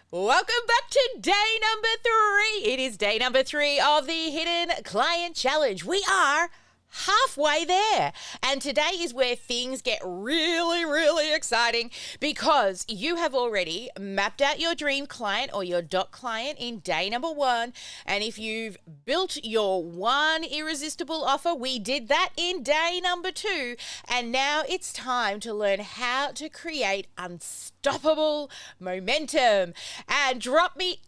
Welcome back to day number 3. It is day number 3 of the Hidden Client Challenge. We are halfway there. And today is where things get really exciting because you have already mapped out your dream client or your dot client in day number 1. And if you've built your one irresistible offer, we did that in day number 2. And now it's time to learn how to create unstoppable momentum. And drop me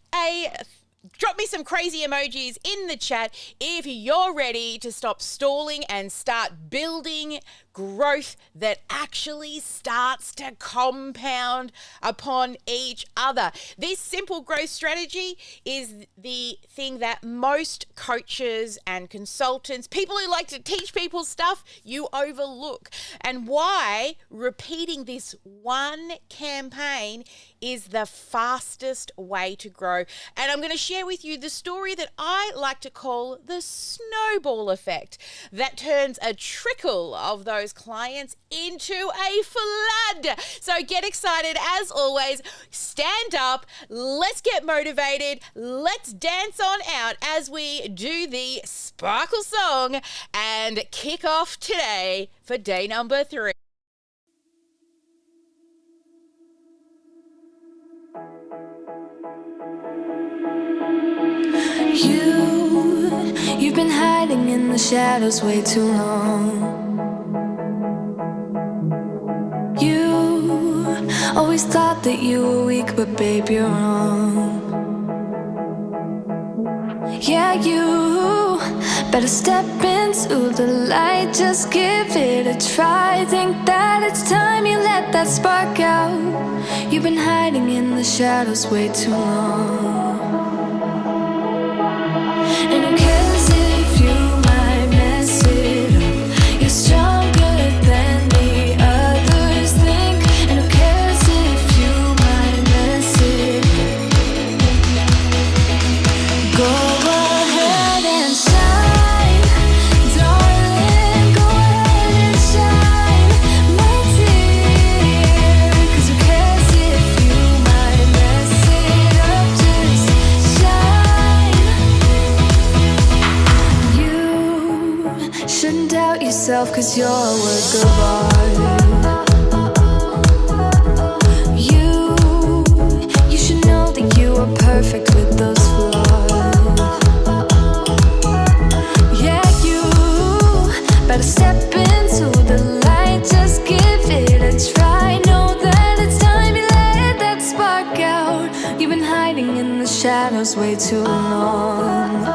some crazy emojis in the chat if you're ready to stop stalling and start building growth that actually starts to compound upon each other. This simple growth strategy is the thing that most coaches and consultants, people who like to teach people stuff, you overlook. And why repeating this one campaign is the fastest way to grow. And I'm going to share with you the story that I like to call the Snowball Effect, that turns a trickle of those clients into a flood. So get excited. As always, stand up, let's get motivated, let's dance on out as we do the Sparkle song and kick off today for day number 3. You've been hiding in the shadows way too long. You always thought that you were weak, but babe, you're wrong. Yeah, you better step into the light, just give it a try. Think that it's time you let that spark out. You've been hiding in the shadows way too long. And who cares if you might mess it up? You're stronger than the others think. And who cares if you might mess it up? Go ahead and shine, darling. Go ahead and shine, my dear. 'Cause who cares if you might mess it up? Just shine. You shouldn't doubt yourself, 'cause you're a work of art. You should know that you are perfect with those flaws. Yeah, you better step into the light, just give it a try. Know that it's time you let that spark out. You've been hiding in the shadows way too long.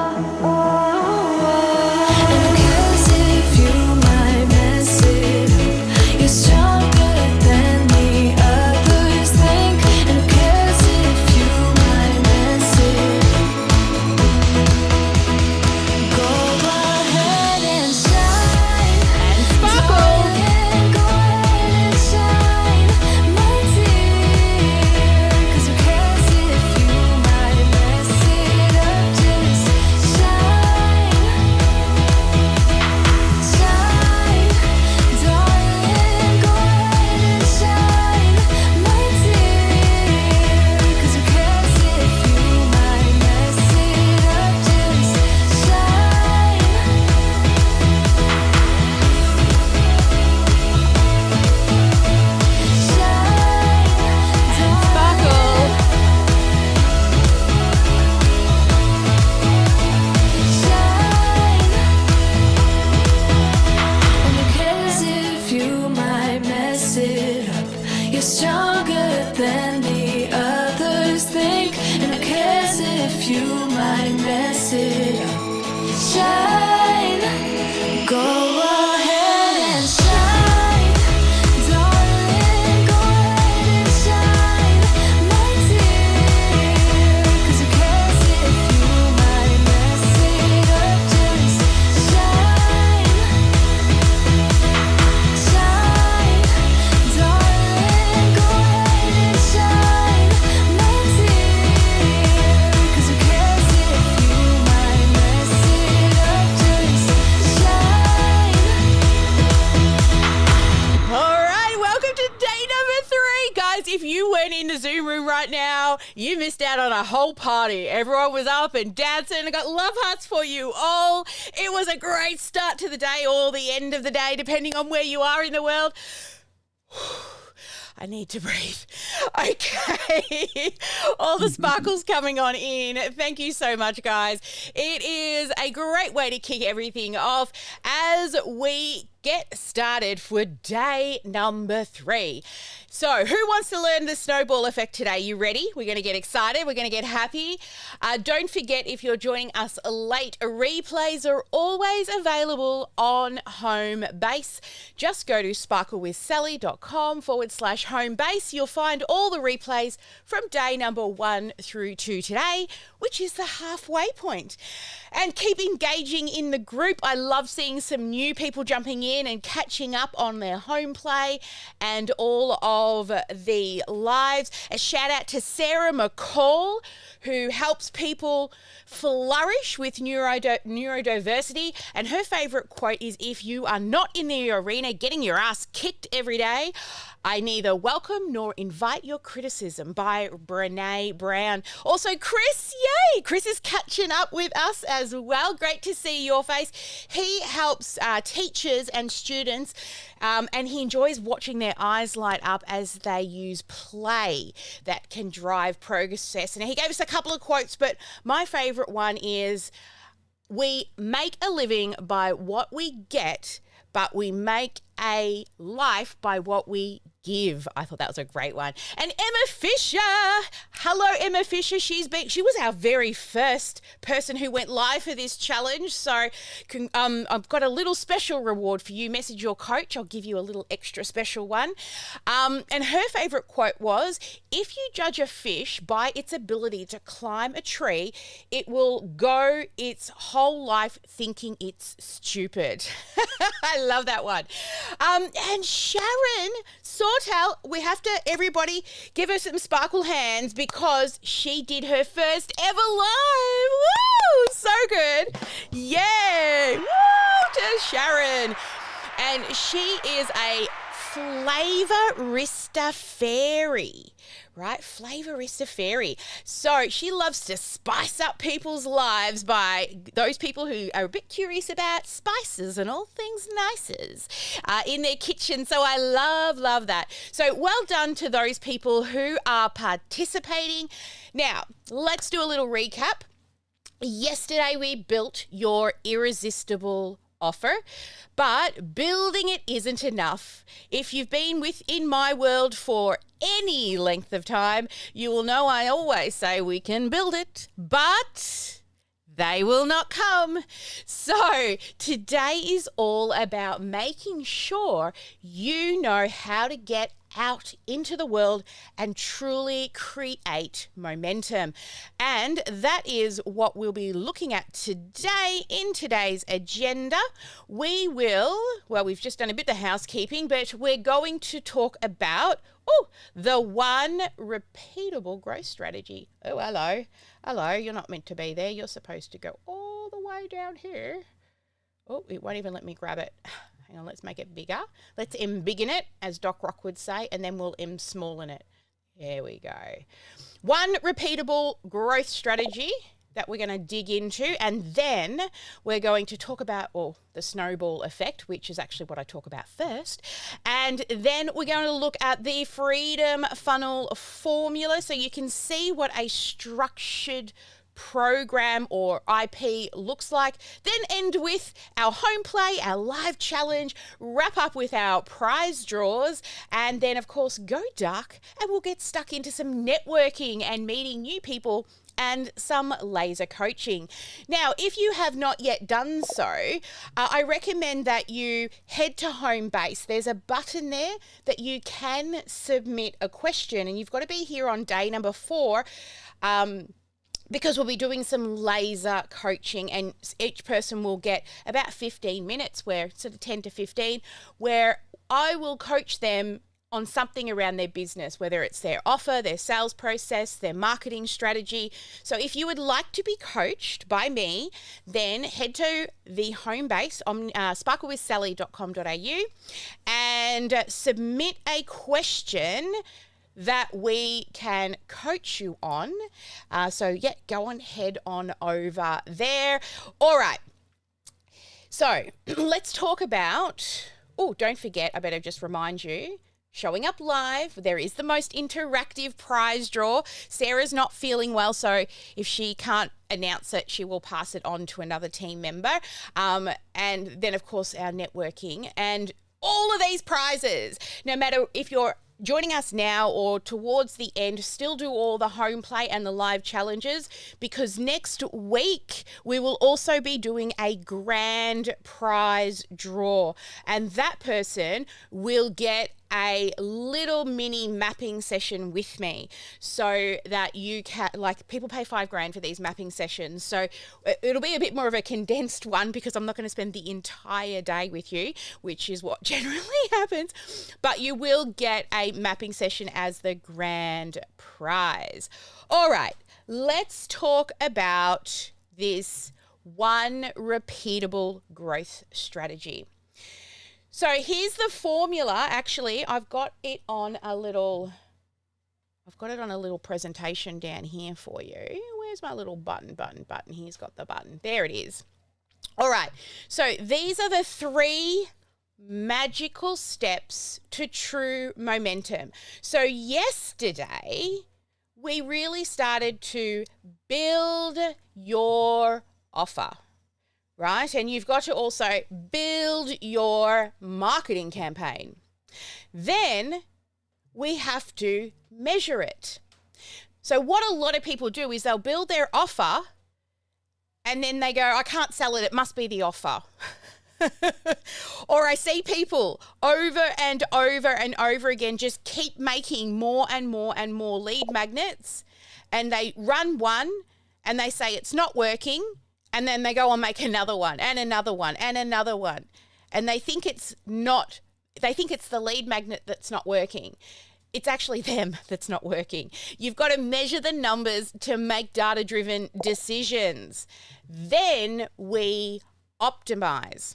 now, you missed out on a whole party. Everyone was up and dancing and I got love hearts for you all. It was a great start to the day or the end of the day, depending on where you are in the world. I need to breathe. Okay. All the sparkles coming on in. Thank you so much, guys. It is a great way to kick everything off as we get started for day number 3. So who wants to learn the snowball effect today? You ready? We're going to get excited. We're going to get happy. Don't forget, if you're joining us late, replays are always available on home base. Just go to sparklewithsally.com/home base. You'll find all the replays from day number 1 through to today, which is the halfway point. And keep engaging in the group. I love seeing some new people jumping in and catching up on their home play and all of the lives. A shout out to Sarah McCall, who helps people flourish with neurodiversity. And her favourite quote is, if you are not in the arena getting your ass kicked every day, I neither welcome nor invite your criticism, by Brene Brown. Also, Chris, yay! Chris is catching up with us as well. Great to see your face. He helps teachers and students, and he enjoys watching their eyes light up as they use play that can drive progress. And he gave us a couple of quotes, but my favourite one is, we make a living by what we get, but we make a life by what we give. I thought that was a great one. And Emma Fisher. Hello, Emma Fisher. She was our very first person who went live for this challenge. So I've got a little special reward for you. Message your coach. I'll give you a little extra special one. And her favorite quote was, if you judge a fish by its ability to climb a tree, it will go its whole life thinking it's stupid. I love that one. And Sharon Sawtell, we have to, everybody, give her some sparkle hands because she did her first ever live. Woo! So good. Yay! Woo! To Sharon. And she is a flavorista fairy. Right? Flavorista fairy. So she loves to spice up people's lives by those people who are a bit curious about spices and all things nices in their kitchen. So I love that. So well done to those people who are participating. Now, let's do a little recap. Yesterday we built your irresistible offer, but building it isn't enough. If you've been within my world for any length of time, you will know I always say we can build it, but they will not come. So today is all about making sure you know how to get out into the world and truly create momentum. And that is what we'll be looking at today in today's agenda. We've just done a bit of housekeeping, but we're going to talk about the one repeatable growth strategy. Oh, hello. Hello, you're not meant to be there. You're supposed to go all the way down here. Oh, it won't even let me grab it. Hang on, let's make it bigger. Let's embiggen it, as Doc Rock would say, and then we'll smallen it. There we go. One repeatable growth strategy that we're going to dig into, and then we're going to talk about the snowball effect, which is actually what I talk about first. And then we're going to look at the freedom funnel formula so you can see what a structured program or IP looks like, then end with our home play, our live challenge, wrap up with our prize draws, and then of course go dark and we'll get stuck into some networking and meeting new people and some laser coaching. Now, if you have not yet done so, I recommend that you head to home base. There's a button there that you can submit a question, and you've got to be here on day number 4. Because we'll be doing some laser coaching, and each person will get about 15 minutes, where sort of 10 to 15, where I will coach them on something around their business, whether it's their offer, their sales process, their marketing strategy. So if you would like to be coached by me, then head to the home base on sparklewithsally.com.au and submit a question that we can coach you on. So, yeah, go on, head on over there. All right. So, let's talk about, don't forget, I better just remind you, showing up live. There is the most interactive prize draw. Sarah's not feeling well, so if she can't announce it, she will pass it on to another team member. And then, of course, our networking and all of these prizes. No matter if you're joining us now or towards the end, still do all the home play and the live challenges, because next week we will also be doing a grand prize draw, and that person will get a little mini mapping session with me, so that you can, like, people pay $5,000 for these mapping sessions. So it'll be a bit more of a condensed one, because I'm not going to spend the entire day with you, which is what generally happens, but you will get a mapping session as the grand prize. All right, let's talk about this one repeatable growth strategy. So here's the formula. Actually, I've got it on a little presentation down here for you. Where's my little button? Here's got the button. There it is. All right. So these are the 3 magical steps to true momentum. So yesterday, we really started to build your offer. Right? And you've got to also build your marketing campaign. Then we have to measure it. So what a lot of people do is they'll build their offer and then they go, I can't sell it. It must be the offer. Or I see people over and over and over again just keep making more and more and more lead magnets, and they run one and they say it's not working. And then they go and make another one and another one and another one. And they think it's the lead magnet that's not working. It's actually them that's not working. You've got to measure the numbers to make data-driven decisions. Then we optimize.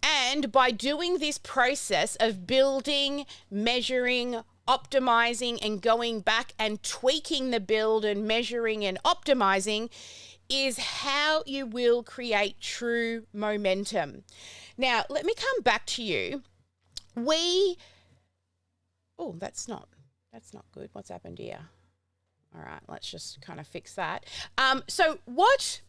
And by doing this process of building, measuring, optimizing, and going back and tweaking the build and measuring and optimizing, is how you will create true momentum. Now, let me come back to you. That's not good. What's happened here? All right, let's just kind of fix that. So what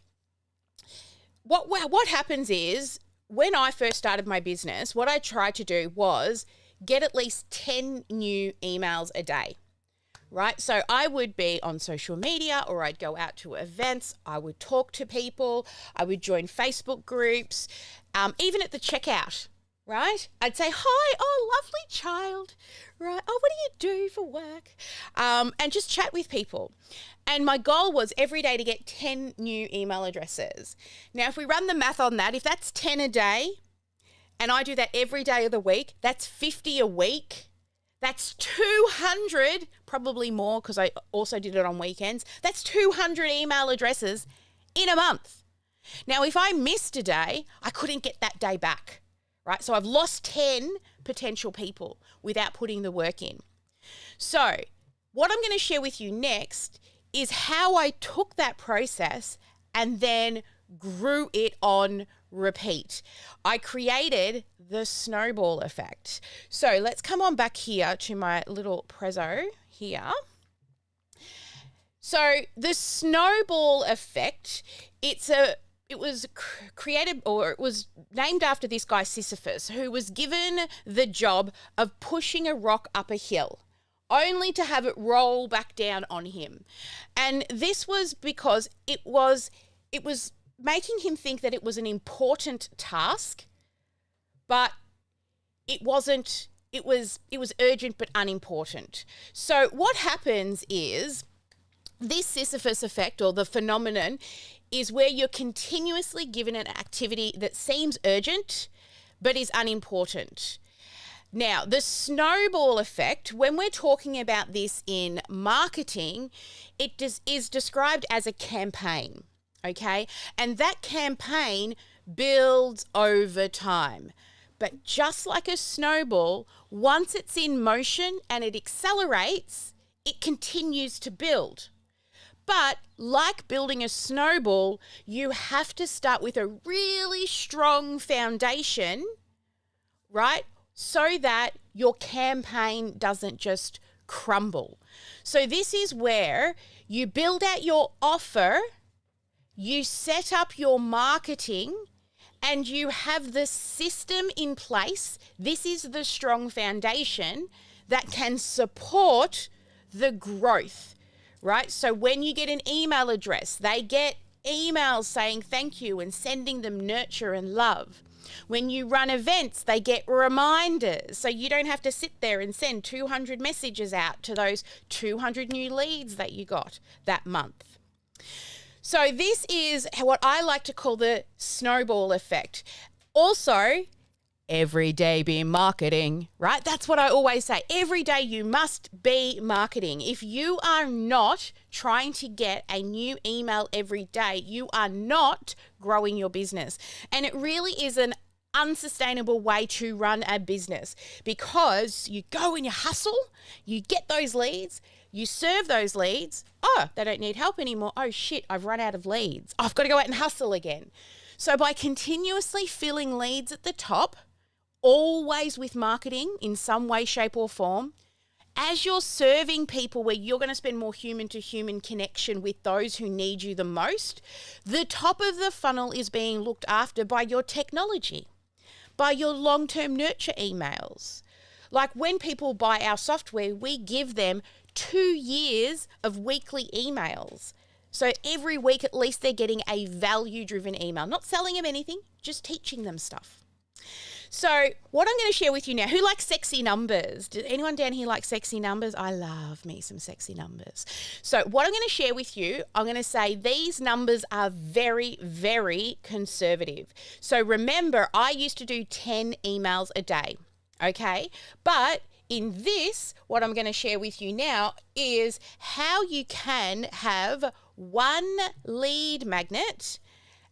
happens is, when I first started my business, what I tried to do was get at least 10 new emails a day. Right? So I would be on social media, or I'd go out to events. I would talk to people. I would join Facebook groups, even at the checkout, right? I'd say, hi, oh, lovely child, right? Oh, what do you do for work? And just chat with people. And my goal was every day to get 10 new email addresses. Now, if we run the math on that, if that's 10 a day, and I do that every day of the week, that's 50 a week. That's 200, probably more because I also did it on weekends. That's 200 email addresses in a month. Now, if I missed a day, I couldn't get that day back, right? So I've lost 10 potential people without putting the work in. So what I'm going to share with you next is how I took that process and then grew it on repeat. I created the snowball effect. So let's come on back here to my little prezzo here. So the snowball effect, it was created, or it was named after this guy Sisyphus, who was given the job of pushing a rock up a hill, only to have it roll back down on him. And this was because it was making him think that it was an important task, but it wasn't. It was urgent but unimportant. So what happens is, this Sisyphus effect, or the phenomenon, is where you're continuously given an activity that seems urgent but is unimportant. Now, the snowball effect, when we're talking about this in marketing, it is described as a campaign, okay? And that campaign builds over time. But just like a snowball, once it's in motion and it accelerates, it continues to build. But like building a snowball, you have to start with a really strong foundation, right? So that your campaign doesn't just crumble. So this is where you build out your offer, you set up your marketing, and you have the system in place. This is the strong foundation that can support the growth, right? So when you get an email address, they get emails saying thank you and sending them nurture and love. When you run events, they get reminders. So you don't have to sit there and send 200 messages out to those 200 new leads that you got that month. So this is what I like to call the snowball effect. Also, every day be marketing, right? That's what I always say. Every day you must be marketing. If you are not trying to get a new email every day, you are not growing your business. And it really is an unsustainable way to run a business, because you go and you hustle, you get those leads, you serve those leads. Oh, they don't need help anymore. Oh shit, I've run out of leads. I've got to go out and hustle again. So by continuously filling leads at the top, always with marketing in some way, shape or form, as you're serving people where you're going to spend more human to human connection with those who need you the most, the top of the funnel is being looked after by your technology, by your long-term nurture emails. Like when people buy our software, we give them 2 years of weekly emails. So every week at least they're getting a value-driven email, not selling them anything, just teaching them stuff. So what I'm going to share with you now, who likes sexy numbers? Does anyone down here like sexy numbers? I love me some sexy numbers. So what I'm going to share with you, I'm going to say these numbers are very, very conservative. So remember, I used to do 10 emails a day, okay? But in this, what I'm going to share with you now is how you can have one lead magnet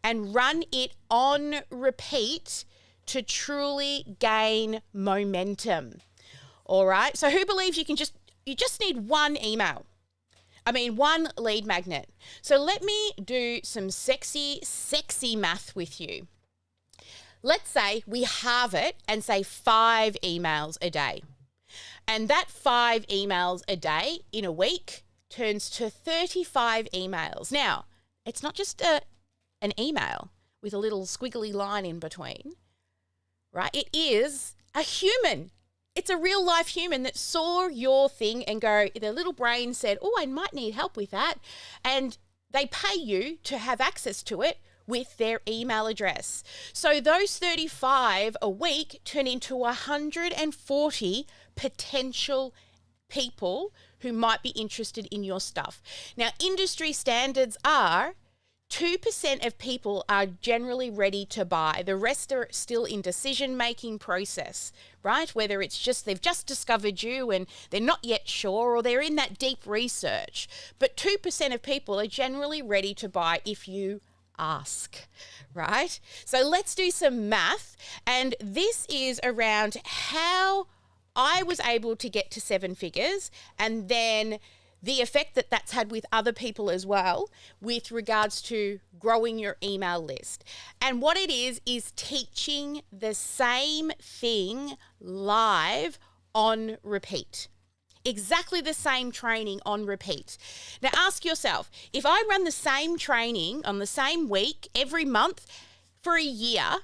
and run it on repeat to truly gain momentum. All right. So who believes you just need one email? One lead magnet. So let me do some sexy math with you. Let's say we halve it and say 5 emails a day. And that 5 emails a day in a week turns to 35 emails. Now, it's not just an email with a little squiggly line in between. Right? It is a human. It's a real life human that saw your thing and their little brain said, oh, I might need help with that. And they pay you to have access to it with their email address. So those 35 a week turn into 140 potential people who might be interested in your stuff. Now, industry standards are 2% of people are generally ready to buy. The rest are still in decision-making process, right? Whether it's just they've just discovered you and they're not yet sure, or they're in that deep research. But 2% of people are generally ready to buy if you ask, right? So let's do some math. And this is around how I was able to get to 7 figures, and then the effect that that's had with other people as well with regards to growing your email list. And what it is teaching the same thing live on repeat. Exactly the same training on repeat. Now ask yourself, if I run the same training on the same week every month for a year,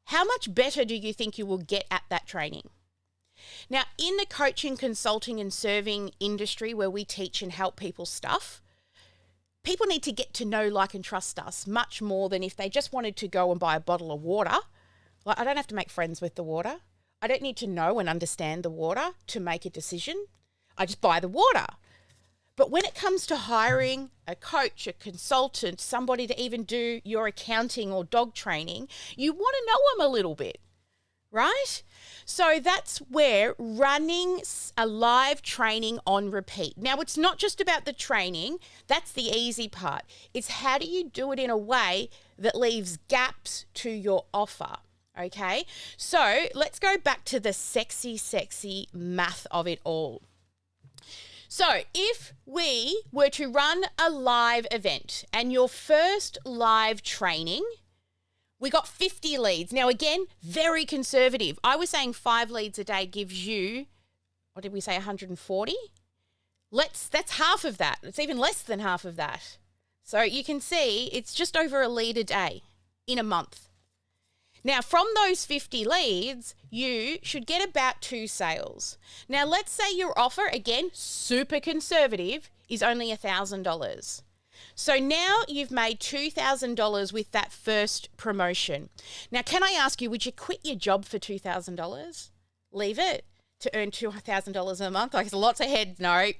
how much better do you think you will get at that training? Now, in the coaching, consulting and serving industry where we teach and help people stuff, people need to get to know, like and trust us much more than if they just wanted to go and buy a bottle of water. Like, I don't have to make friends with the water. I don't need to know and understand the water to make a decision. I just buy the water. But when it comes to hiring a coach, a consultant, somebody to even do your accounting or dog training, you want to know them a little bit, right? So that's where running a live training on repeat. Now, it's not just about the training. That's the easy part. It's how do you do it in a way that leaves gaps to your offer, Okay, so let's go back to the sexy, sexy math of it all. So if we were to run a live event and your first live training, we got 50 leads. Now, again, very conservative. I was saying 5 leads a day gives you, what did we say, 140? That's half of that. It's even less than half of that. So you can see it's just over a lead a day in a month. Now, from those 50 leads, you should get about 2 sales. Now, let's say your offer, again, super conservative, is only $1,000. So now you've made $2,000 with that first promotion. Now, can I ask you, would you quit your job for $2,000? Leave it to earn $2,000 a month? Like, lots ahead. No.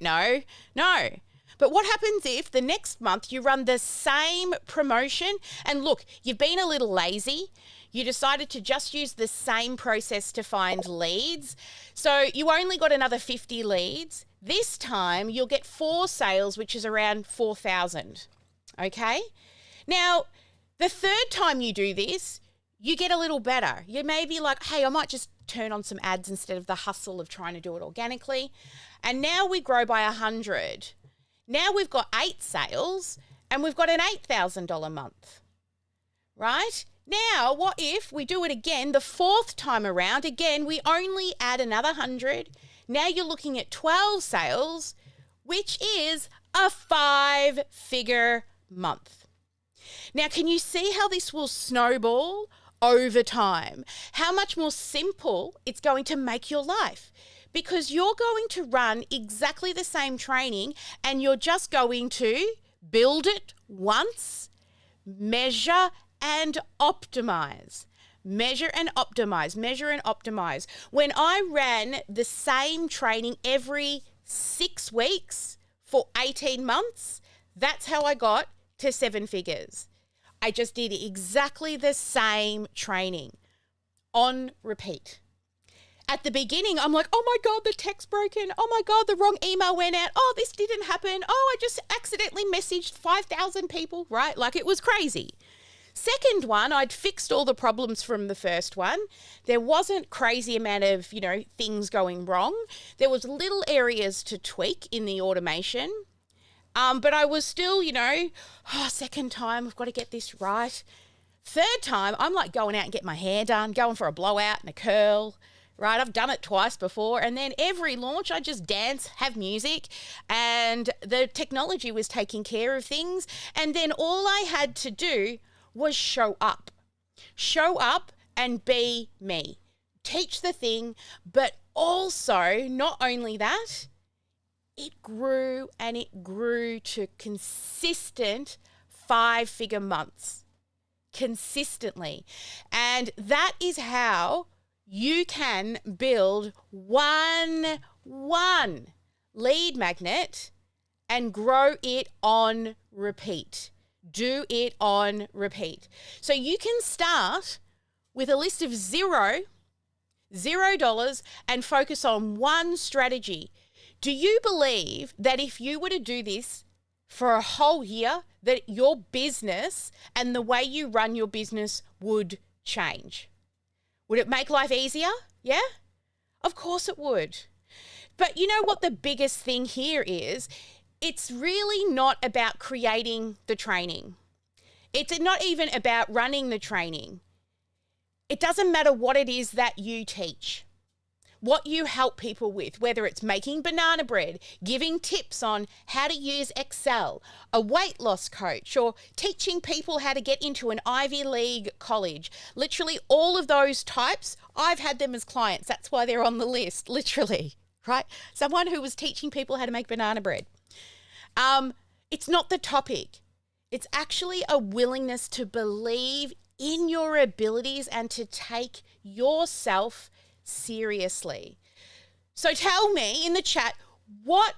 But what happens if the next month you run the same promotion and look, you've been a little lazy. You decided to just use the same process to find leads. So you only got another 50 leads. This time you'll get 4 sales, which is around 4,000. Okay? Now, the third time you do this, you get a little better. You may be like, hey, I might just turn on some ads instead of the hustle of trying to do it organically. And now we grow by 100. Now we've got 8 sales and we've got an $8,000 month, right? Now, what if we do it again the 4th time around? Again, we only add another 100. Now you're looking at 12 sales, which is a 5-figure month. Now, can you see how this will snowball over time? How much more simple it's going to make your life? Because you're going to run exactly the same training and you're just going to build it once, measure and optimize. Measure and optimize, measure and optimize. When I ran the same training every 6 weeks for 18 months, that's how I got to 7 figures. I just did exactly the same training on repeat. At the beginning, I'm like, oh my God, the tech's broken. Oh my God, the wrong email went out. Oh, this didn't happen. Oh, I just accidentally messaged 5,000 people, right? Like it was crazy. Second one, I'd fixed all the problems from the first one. There wasn't crazy amount of, things going wrong. There was little areas to tweak in the automation. But I was still, second time, I've got to get this right. Third time, I'm like going out and getting my hair done, going for a blowout and a curl. Right, I've done it twice before. And then every launch, I just dance, have music, and the technology was taking care of things. And then all I had to do was show up. Show up and be me. Teach the thing, but also, not only that, it grew and it grew to consistent 5-figure months. Consistently. And that is how you can build one lead magnet and grow it on repeat. Do it on repeat. So you can start with a list of $0 and focus on one strategy. Do you believe that if you were to do this for a whole year, that your business and the way you run your business would change? Would it make life easier? Yeah? Of course it would. But you know what the biggest thing here is? It's really not about creating the training. It's not even about running the training. It doesn't matter what it is that you teach, what you help people with, whether it's making banana bread, giving tips on how to use Excel, a weight loss coach, or teaching people how to get into an Ivy League college. Literally all of those types, I've had them as clients. That's why they're on the list, literally, right? Someone who was teaching people how to make banana bread. It's not the topic. It's actually a willingness to believe in your abilities and to take yourself seriously. So tell me in the chat, what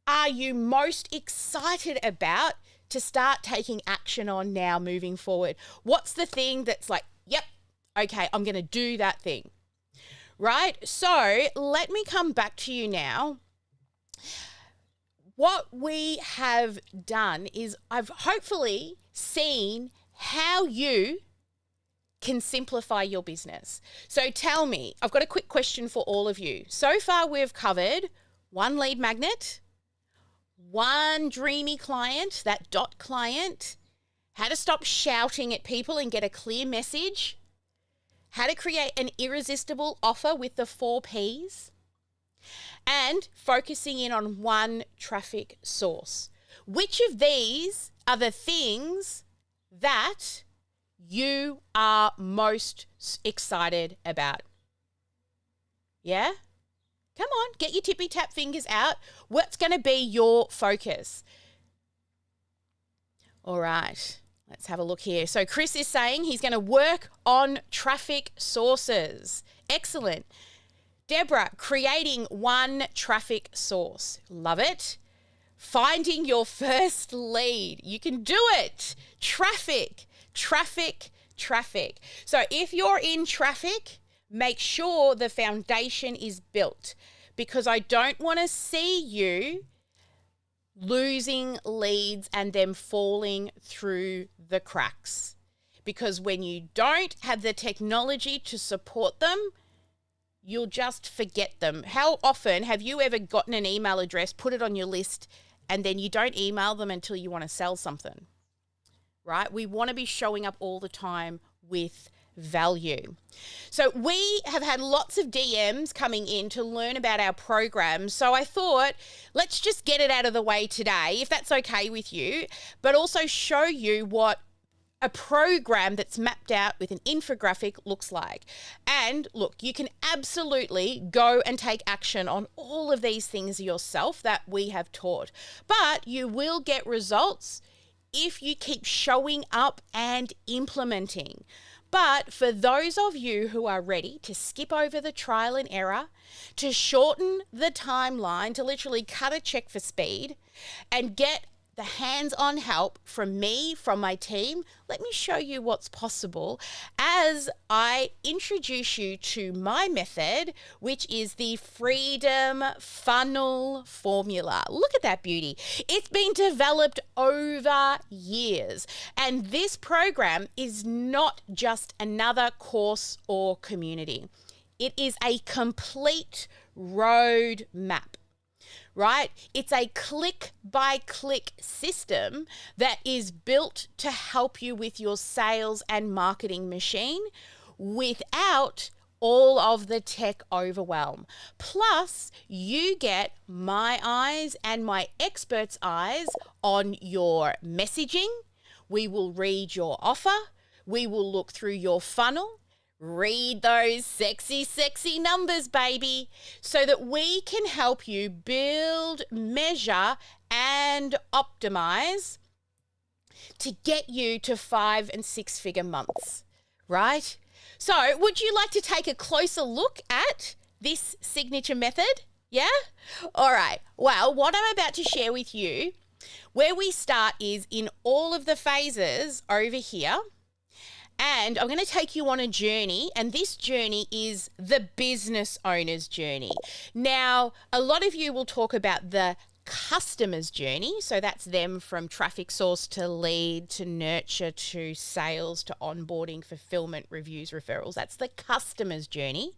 are you most excited about to start taking action on now moving forward? What's the thing that's like, yep, okay, I'm going to do that thing, right? So let me come back to you now. What we have done is I've hopefully seen how you can simplify your business. So tell me, I've got a quick question for all of you. So far, we've covered one lead magnet, one dreamy client, that dot client, how to stop shouting at people and get a clear message, how to create an irresistible offer with the 4 Ps, and focusing in on one traffic source. Which of these are the things that you are most excited about? Yeah? Come on, get your tippy tap fingers out. What's going to be your focus? All right, let's have a look here. So Chris is saying he's going to work on traffic sources. Excellent. Deborah, creating one traffic source. Love it. Finding your first lead. You can do it. Traffic, traffic, traffic. So if you're in traffic, make sure the foundation is built, because I don't want to see you losing leads and them falling through the cracks. Because when you don't have the technology to support them, you'll just forget them. How often have you ever gotten an email address, put it on your list, and then you don't email them until you want to sell something, right? We want to be showing up all the time with value. So we have had lots of DMs coming in to learn about our program. So I thought, let's just get it out of the way today, if that's okay with you, but also show you what a program that's mapped out with an infographic looks like. And look, you can absolutely go and take action on all of these things yourself that we have taught, but you will get results if you keep showing up and implementing. But for those of you who are ready to skip over the trial and error, to shorten the timeline, to literally cut a check for speed and get the hands-on help from me, from my team, let me show you what's possible as I introduce you to my method, which is the Freedom Funnel Formula. Look at that beauty. It's been developed over years, and this program is not just another course or community. It is a complete road map. Right? It's a click-by-click system that is built to help you with your sales and marketing machine without all of the tech overwhelm. Plus, you get my eyes and my experts' eyes on your messaging. We will read your offer. We will look through your funnel. Read those sexy, sexy numbers, baby, so that we can help you build, measure, and optimize to get you to 5- and 6-figure months, right? So would you like to take a closer look at this signature method? Yeah? All right. Well, what I'm about to share with you, where we start is in all of the phases over here. And I'm going to take you on a journey, and this journey is the business owner's journey. Now, a lot of you will talk about the customer's journey. So that's them from traffic source to lead to nurture to sales to onboarding, fulfillment, reviews, referrals. That's the customer's journey.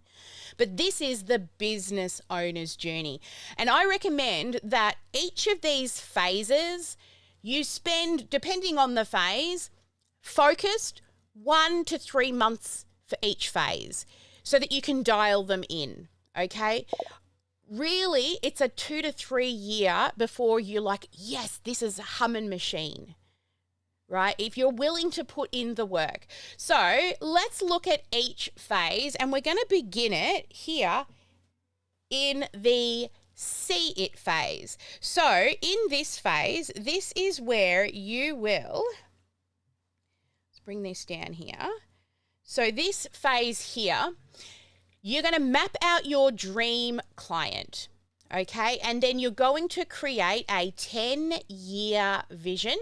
But this is the business owner's journey. And I recommend that each of these phases you spend, depending on the phase, focused 1 to 3 months for each phase so that you can dial them in, okay? Really, it's a 2 to 3 year before you're like, yes, this is a humming machine, right? If you're willing to put in the work. So let's look at each phase, and we're going to begin it here in the see it phase. So in this phase, this is where you will... bring this down here. So this phase here, you're going to map out your dream client, okay? And then you're going to create a 10-year vision.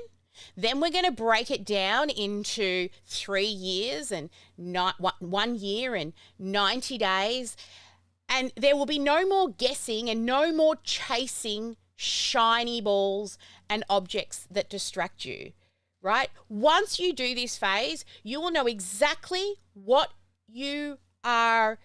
Then we're going to break it down into 3 years and 1 year and 90 days. And there will be no more guessing and no more chasing shiny balls and objects that distract you. right? Once you do this phase, you will know exactly what you are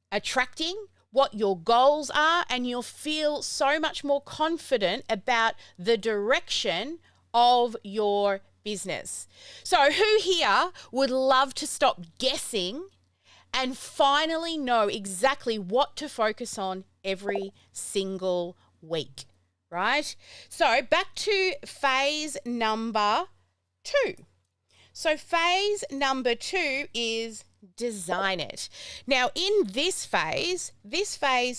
attracting, what your goals are, and you'll feel so much more confident about the direction of your business. So who here would love to stop guessing and finally know exactly what to focus on every single week, right? So back to phase number 2. So phase number 2 is design it. Now in this phase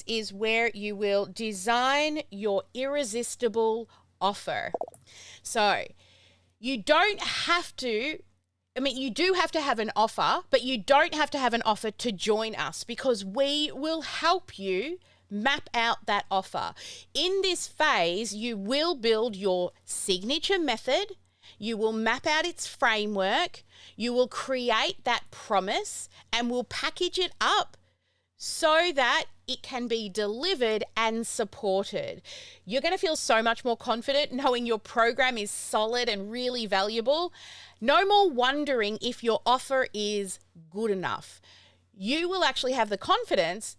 is where you will design your irresistible offer. So you don't have to, you do have to have an offer, but you don't have to have an offer to join us, because we will help you map out that offer. In this phase, you will build your signature method, you will map out its framework, you will create that promise, and we'll package it up so that it can be delivered and supported. You're going to feel so much more confident knowing your program is solid and really valuable. No more wondering if your offer is good enough. You will actually have the confidence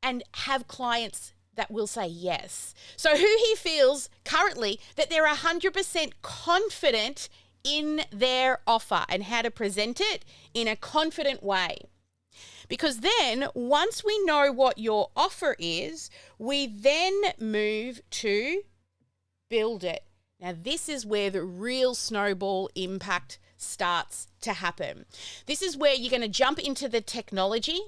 and have clients that will say yes. So who here feels currently that they're 100% confident in their offer and how to present it in a confident way? Because then once we know what your offer is, we then move to build it. Now this is where the real snowball impact starts to happen. This is where you're going to jump into the technology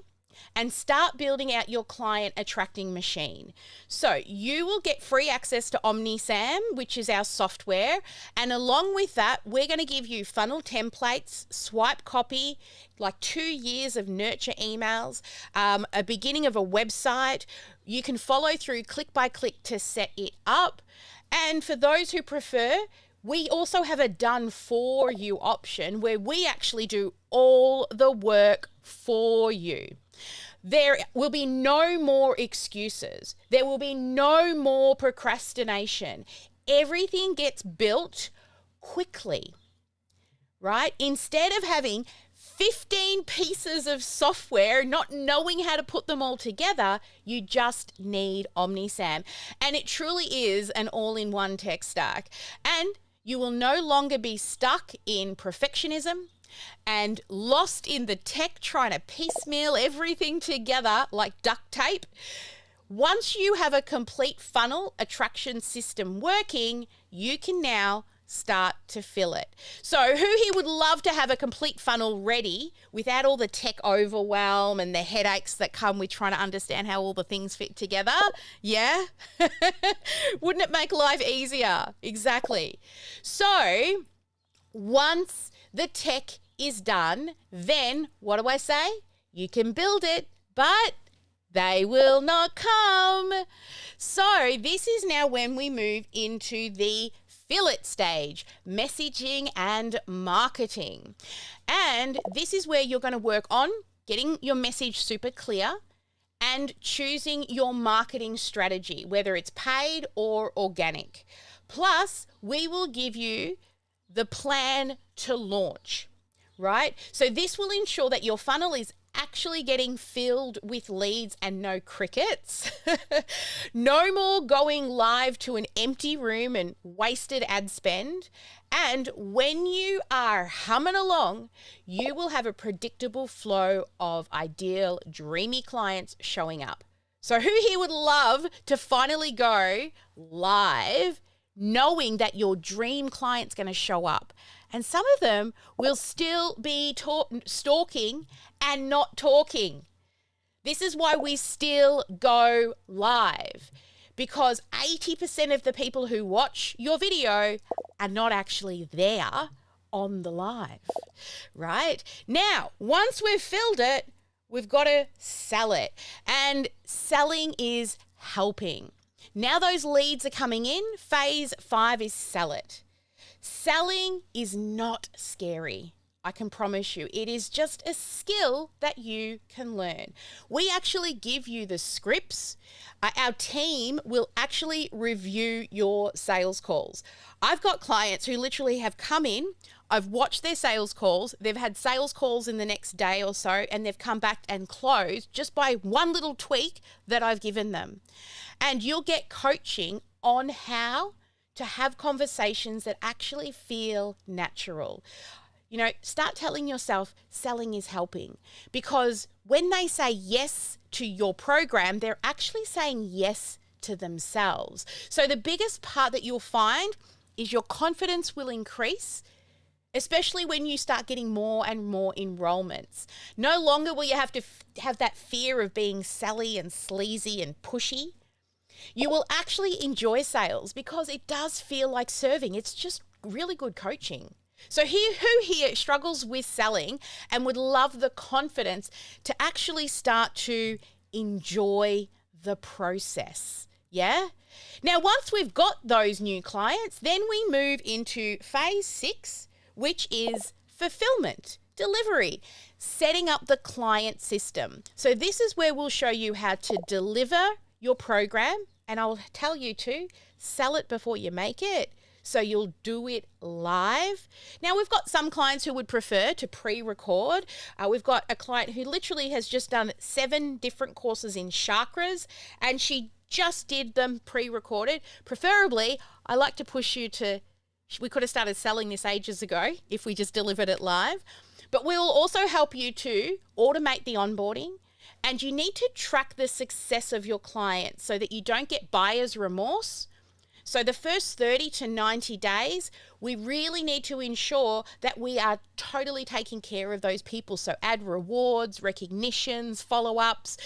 and start building out your client attracting machine. So you will get free access to OmniSAM, which is our software. And along with that, we're going to give you funnel templates, swipe copy, like 2 years of nurture emails, a beginning of a website. You can follow through click by click to set it up. And for those who prefer, we also have a done for you option where we actually do all the work for you. There will be no more excuses. There will be no more procrastination. Everything gets built quickly, right? Instead of having 15 pieces of software, not knowing how to put them all together, you just need OmniSAM. And it truly is an all-in-one tech stack. And you will no longer be stuck in perfectionism and lost in the tech trying to piecemeal everything together like duct tape. Once you have a complete funnel attraction system working, you can now start to fill it. So who here would love to have a complete funnel ready without all the tech overwhelm and the headaches that come with trying to understand how all the things fit together? Yeah? Wouldn't it make life easier? Exactly. So once the tech is done, then what do I say? You can build it, but they will not come. So this is now when we move into the fill it stage, messaging and marketing. And this is where you're going to work on getting your message super clear and choosing your marketing strategy, whether it's paid or organic. Plus, we will give you the plan to launch, right? So this will ensure that your funnel is actually getting filled with leads and no crickets. No more going live to an empty room and wasted ad spend. And when you are humming along, you will have a predictable flow of ideal, dreamy clients showing up. So who here would love to finally go live knowing that your dream client's going to show up? And some of them will still be stalking and not talking. This is why we still go live, because 80% of the people who watch your video are not actually there on the live, right? Now, once we've filled it, we've got to sell it. And selling is helping. Now those leads are coming in. Phase 5 is sell it. Selling is not scary. I can promise you. It is just a skill that you can learn. We actually give you the scripts. Our team will actually review your sales calls. I've got clients who literally have come in. I've watched their sales calls. They've had sales calls in the next day or so, and they've come back and closed just by one little tweak that I've given them. And you'll get coaching on how to have conversations that actually feel natural. You know, start telling yourself selling is helping, because when they say yes to your program, they're actually saying yes to themselves. So the biggest part that you'll find is your confidence will increase, especially when you start getting more and more enrollments. No longer will you have to have that fear of being selly and sleazy and pushy. You will actually enjoy sales because it does feel like serving. It's just really good coaching. So who here struggles with selling and would love the confidence to actually start to enjoy the process? Yeah? Now, once we've got those new clients, then we move into phase 6, which is fulfillment, delivery, setting up the client system. So this is where we'll show you how to deliver your program, and I'll tell you to sell it before you make it. So you'll do it live. Now, we've got some clients who would prefer to pre-record. We've got a client who literally has just done 7 different courses in chakras, and she just did them pre-recorded. Preferably, I like to push you to, we could have started selling this ages ago if we just delivered it live. But we'll also help you to automate the onboarding, and you need to track the success of your clients so that you don't get buyer's remorse. So the first 30 to 90 days, we really need to ensure that we are totally taking care of those people. So add rewards, recognitions, follow-ups.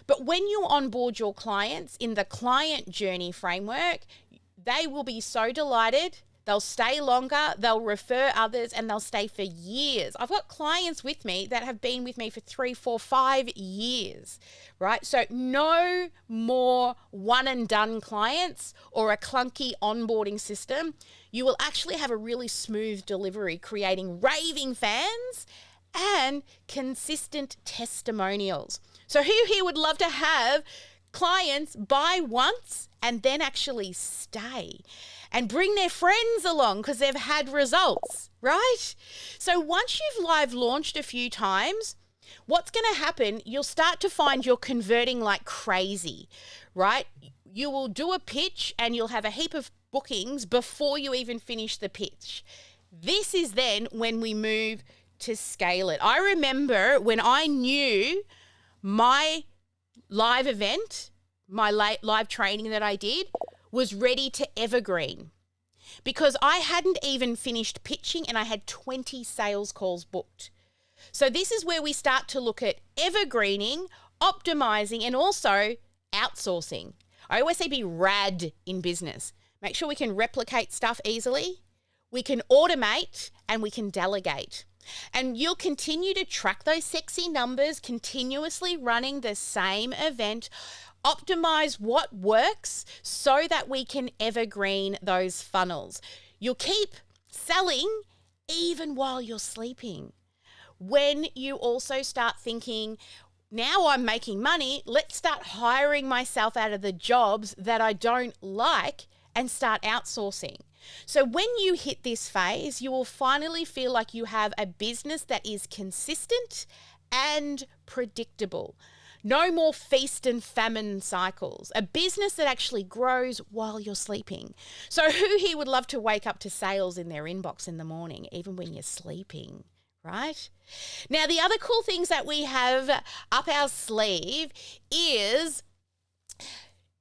But when you onboard your clients in the client journey framework, they will be so delighted. They'll stay longer, they'll refer others, and they'll stay for years. I've got clients with me that have been with me for 3, 4, 5 years, right? So no more one and done clients or a clunky onboarding system. You will actually have a really smooth delivery, creating raving fans and consistent testimonials. So who here would love to have clients buy once and then actually stay and bring their friends along because they've had results, right? So once you've live launched a few times, what's going to happen, you'll start to find you're converting like crazy, right? You will do a pitch and you'll have a heap of bookings before you even finish the pitch. This is then when we move to scale it. I remember when I knew my live event, my live training that I did was ready to evergreen, because I hadn't even finished pitching and I had 20 sales calls booked. So this is where we start to look at evergreening, optimizing, and also outsourcing. I always say be rad in business. Make sure we can replicate stuff easily, we can automate, and we can delegate. And you'll continue to track those sexy numbers, continuously running the same event, optimize what works so that we can evergreen those funnels. You'll keep selling even while you're sleeping. When you also start thinking, now I'm making money, let's start hiring myself out of the jobs that I don't like and start outsourcing. So when you hit this phase, you will finally feel like you have a business that is consistent and predictable. No more feast and famine cycles. A business that actually grows while you're sleeping. So who here would love to wake up to sales in their inbox in the morning, even when you're sleeping, right? Now, the other cool things that we have up our sleeve is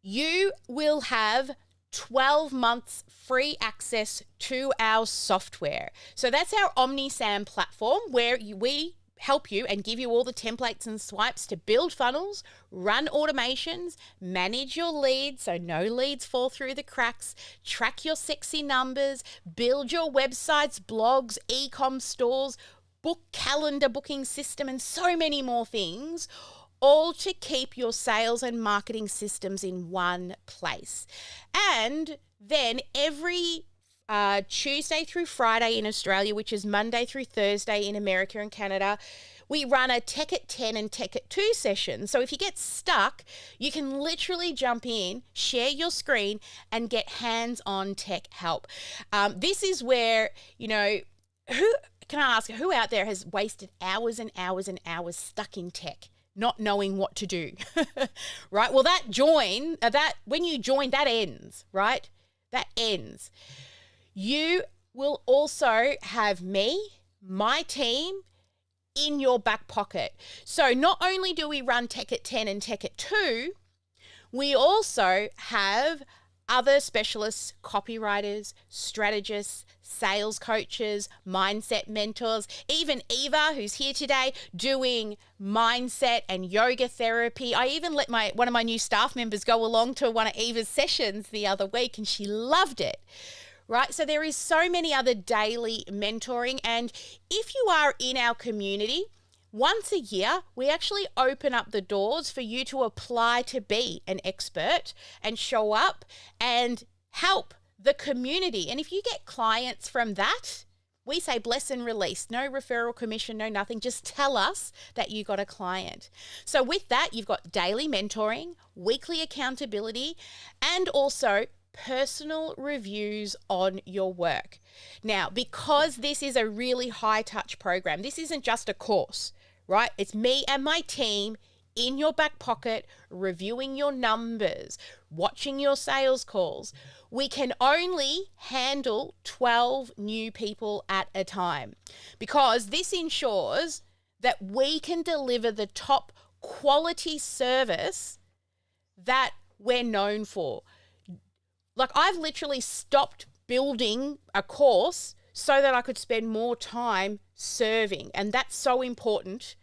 you will have 12 months free access to our software. So that's our OmniSAM platform where we help you and give you all the templates and swipes to build funnels, run automations, manage your leads so no leads fall through the cracks, track your sexy numbers, build your websites, blogs, e-com stores, book calendar booking system, and so many more things, all to keep your sales and marketing systems in one place. And then every Tuesday through Friday in Australia, which is Monday through Thursday in America and Canada, we run a Tech at 10 and Tech at 2 session. So if you get stuck, you can literally jump in, share your screen, and get hands-on tech help. This is where, who can I ask, who out there has wasted hours and hours and hours stuck in tech, not knowing what to do? Right? Well, when you join, that ends, right? That ends. You will also have me, my team, in your back pocket. So not only do we run Tech at 10 and Tech at 2, we also have other specialists, copywriters, strategists, sales coaches, mindset mentors, even Eva, who's here today, doing mindset and yoga therapy. I even let one of my new staff members go along to one of Eva's sessions the other week, and she loved it. Right? So there is so many other daily mentoring. And if you are in our community, once a year, we actually open up the doors for you to apply to be an expert and show up and help the community. And if you get clients from that, we say bless and release. No referral commission, no nothing. Just tell us that you got a client. So with that, you've got daily mentoring, weekly accountability, and also personal reviews on your work. Now, because this is a really high touch program, this isn't just a course, right? It's me and my team in your back pocket, reviewing your numbers, watching your sales calls. We can only handle 12 new people at a time because this ensures that we can deliver the top quality service that we're known for. Like, I've literally stopped building a course so that I could spend more time serving. And that's so important,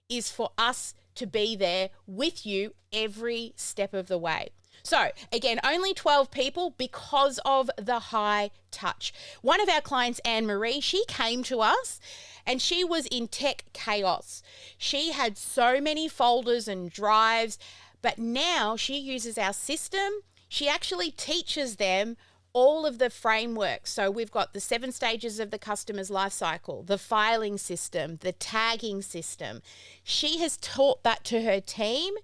is for us to be there with you every step of the way. So again, only 12 people because of the high touch. One of our clients, Anne-Marie, she came to us and she was in tech chaos. She had so many folders and drives, but now she uses our system. She actually teaches them all of the frameworks. So we've got the 7 stages of the customer's life cycle, the filing system, the tagging system. She has taught that to her team,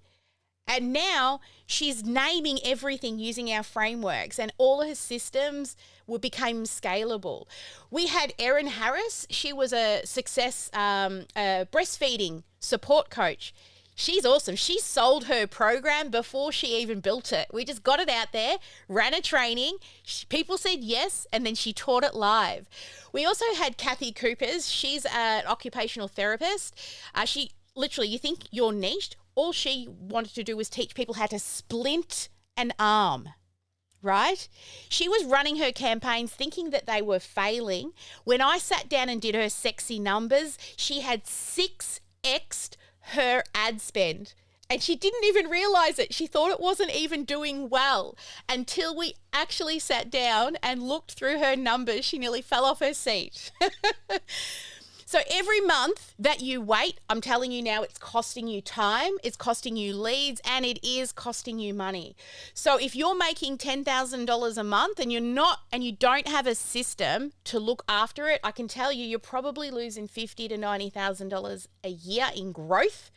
and now she's naming everything using our frameworks, and all her systems became scalable. We had Erin Harris. She was a success breastfeeding support coach. She's awesome. She sold her program before she even built it. We just got it out there, ran a training. People said yes, and then she taught it live. We also had Kathy Coopers. She's an occupational therapist. She literally, you think you're niched, all she wanted to do was teach people how to splint an arm, right? She was running her campaigns thinking that they were failing. When I sat down and did her sexy numbers, she had 6x'd her ad spend, and she didn't even realize it. She thought it wasn't even doing well until we actually sat down and looked through her numbers. She nearly fell off her seat. So every month that you wait, I'm telling you now, it's costing you time, it's costing you leads, and it is costing you money. So if you're making $10,000 a month and you don't have a system to look after it, I can tell you, you're probably losing $50,000 to $90,000 a year in growth.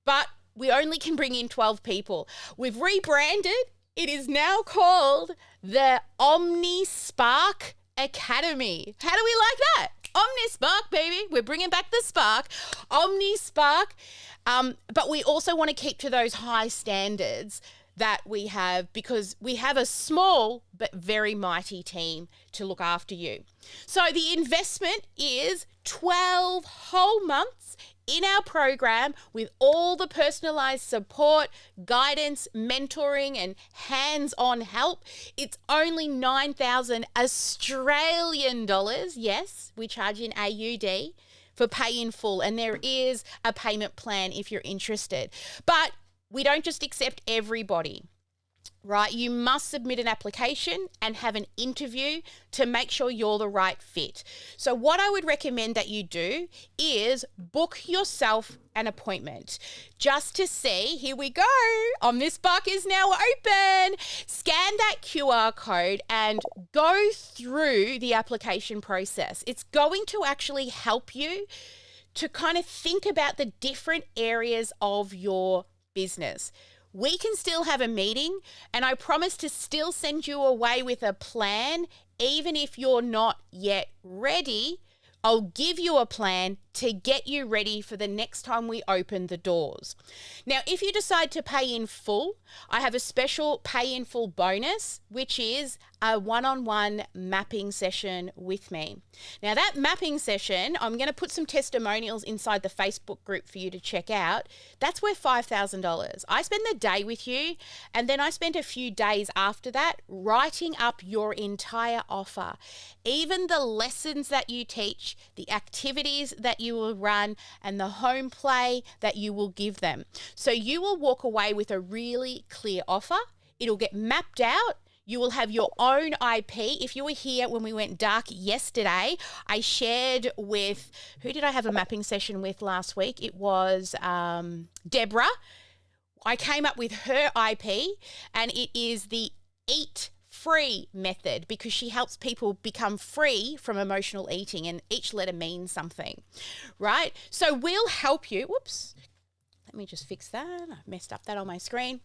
But we only can bring in 12 people. We've rebranded. It is now called the OmniSpark Academy. How do we like that? OmniSpark, baby. We're bringing back the spark. OmniSpark. But we also want to keep to those high standards that we have, because we have a small but very mighty team to look after you. So the investment is 12 whole months in our program with all the personalized support, guidance, mentoring, and hands-on help. It's only 9,000 Australian dollars. Yes, we charge in AUD for pay in full, and there is a payment plan if you're interested. But we don't just accept everybody, right? You must submit an application and have an interview to make sure you're the right fit. So what I would recommend that you do is book yourself an appointment just to see. Here we go. OmniSpark is now open. Scan that QR code and go through the application process. It's going to actually help you to kind of think about the different areas of your business. We can still have a meeting, and I promise to still send you away with a plan, even if you're not yet ready. I'll give you a plan to get you ready for the next time we open the doors. Now, if you decide to pay in full, I have a special pay in full bonus, which is a one-on-one mapping session with me. Now, that mapping session, I'm going to put some testimonials inside the Facebook group for you to check out. That's worth $5,000. I spend the day with you, and then I spend a few days after that writing up your entire offer. Even the lessons that you teach, the activities that you will run, and the home play that you will give them. So you will walk away with a really clear offer. It'll get mapped out. You will have your own IP. If you were here when we went dark yesterday, I shared with, who did I have a mapping session with last week? It was Deborah. I came up with her IP, and it is the Eat Free method, because she helps people become free from emotional eating, and each letter means something, right? So we'll help you. Whoops. Let me just fix that. I messed up that on my screen.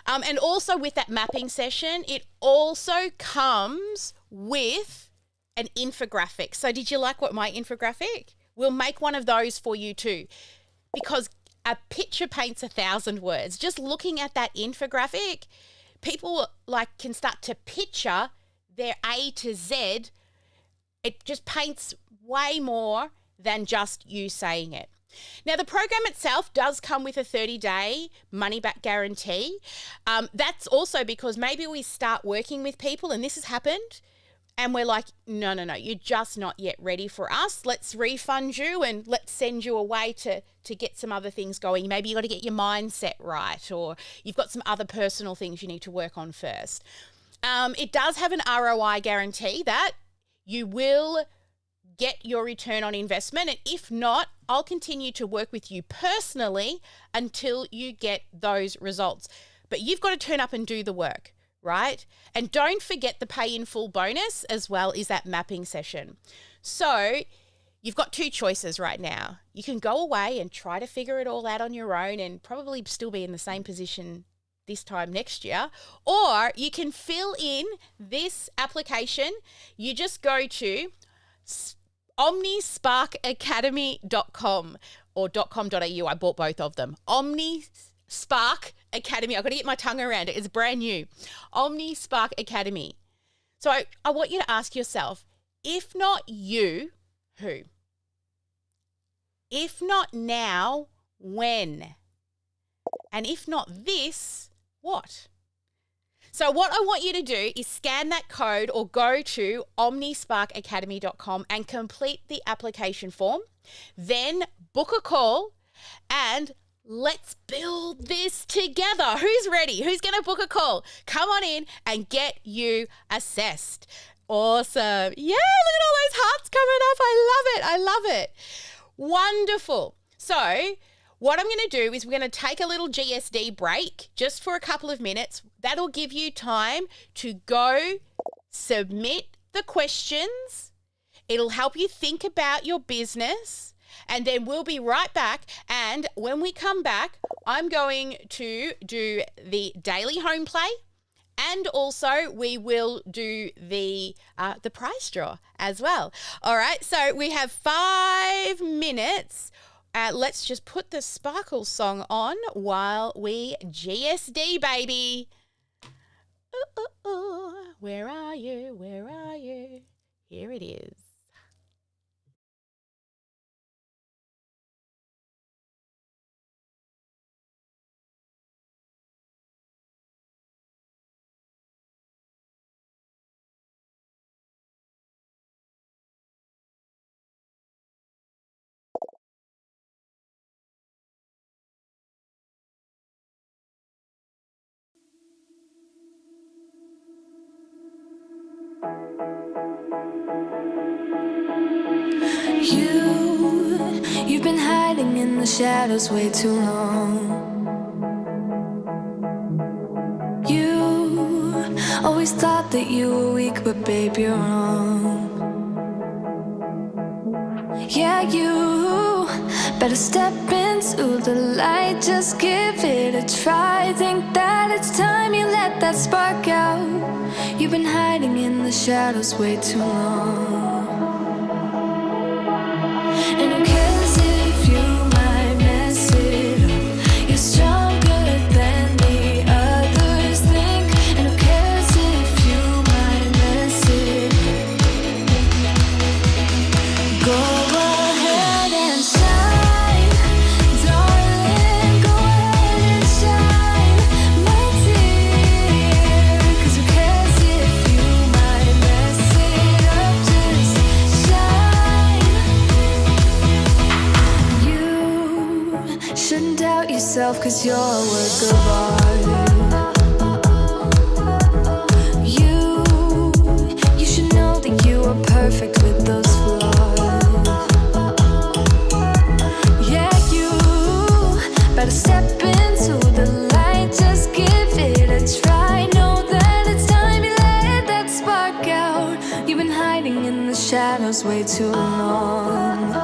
And also with that mapping session, it also comes with an infographic. So did you like what my infographic? We'll make one of those for you too, because a picture paints 1,000 words. Just looking at that infographic, people can start to picture their A to Z. It just paints way more than just you saying it. Now, the program itself does come with a 30-day money-back guarantee. That's also because maybe we start working with people, and this has happened, and we're like, no, you're just not yet ready for us. Let's refund you and let's send you away to get some other things going. Maybe you got to get your mindset right, or you've got some other personal things you need to work on first. It does have an ROI guarantee that you will get your return on investment. And if not, I'll continue to work with you personally until you get those results. But you've got to turn up and do the work, right? And don't forget the pay in full bonus as well is that mapping session. So you've got two choices right now. You can go away and try to figure it all out on your own and probably still be in the same position this time next year, or you can fill in this application. You just go to OmniSparkAcademy.com or .com.au. I bought both of them. OmniSpark Academy. I've got to get my tongue around it. It's brand new. OmniSpark Academy. So I want you to ask yourself, if not you, who? If not now, when? And if not this, what? So what I want you to do is scan that code or go to omnisparkacademy.com and complete the application form. Then book a call and let's build this together. Who's ready? Who's going to book a call? Come on in and get you assessed. Awesome. Yeah, look at all those hearts coming up. I love it. Wonderful. So what I'm going to do is we're going to take a little GSD break just for a couple of minutes. That'll give you time to go submit the questions. It'll help you think about your business. And then we'll be right back. And when we come back, I'm going to do the daily home play. And also we will do the prize draw as well. All right, so we have 5 minutes. Let's just put the Sparkle song on while we GSD, baby. Ooh, ooh, ooh. Where are you? Where are you? Here it is. You've been hiding in the shadows way too long. You always thought that you were weak, but babe, you're wrong. Yeah, you better step into the light, just give it a try. Think that it's time you let that spark out. You've been hiding in the shadows way too long. Go ahead and shine, darling. Go ahead and shine, my dear. 'Cause who cares if you might mess it up? Just shine. You shouldn't doubt yourself, 'cause you're a work of art. You should know that you are perfect with those flaws. Yeah, you better step into the light. Just give it a try. Know that it's time you let that spark out. You've been hiding in the shadows way too long.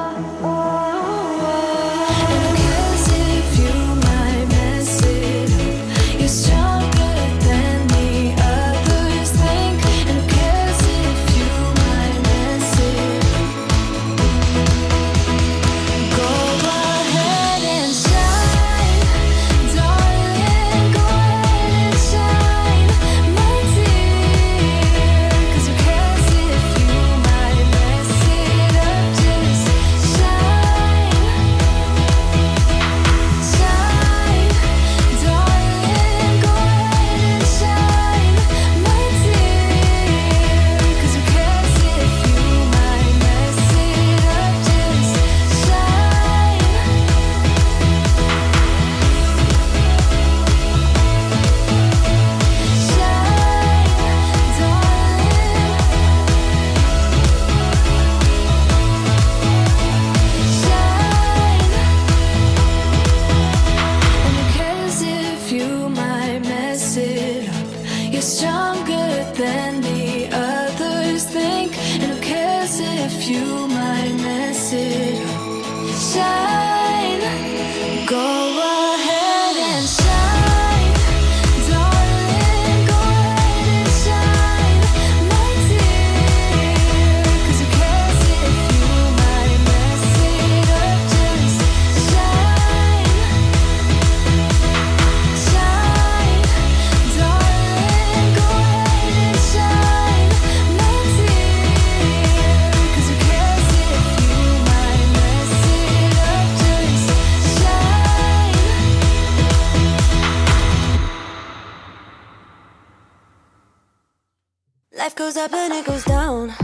Life goes up and it goes down.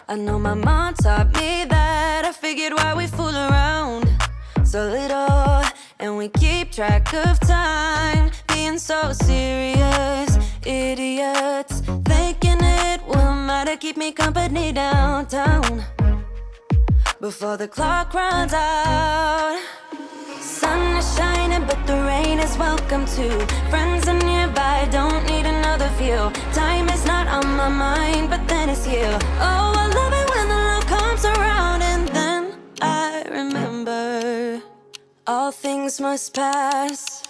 I know my mom taught me that. I figured why we fool around so little, and we keep track of time, being so serious, idiots, thinking it will matter, keep me company downtown before the clock runs out. Sun is shining, but the rain is welcome too. Friends are nearby, don't need another view. Time is not on my mind, but then it's here. Oh, I love it when the love comes around, and then I remember all things must pass.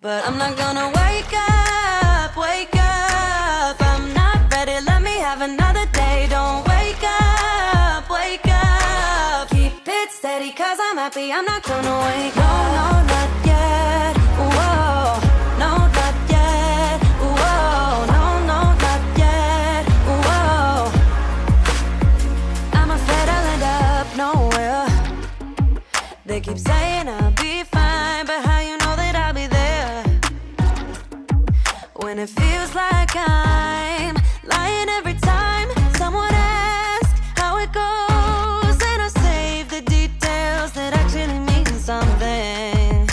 But I'm not gonna wake up, wake up. I'm not ready, let me have another day. Don't wake up, wake up. Keep it steady, 'cause I'm happy, I'm not gonna wake up. No, not yet, whoa. No, not yet, whoa. No, not yet, whoa. I'm afraid I'll end up nowhere. They keep saying I'll be fine, but how you know that I'll be there when it feels like I'm lying every time someone asks how it goes, and I save the details that actually mean something.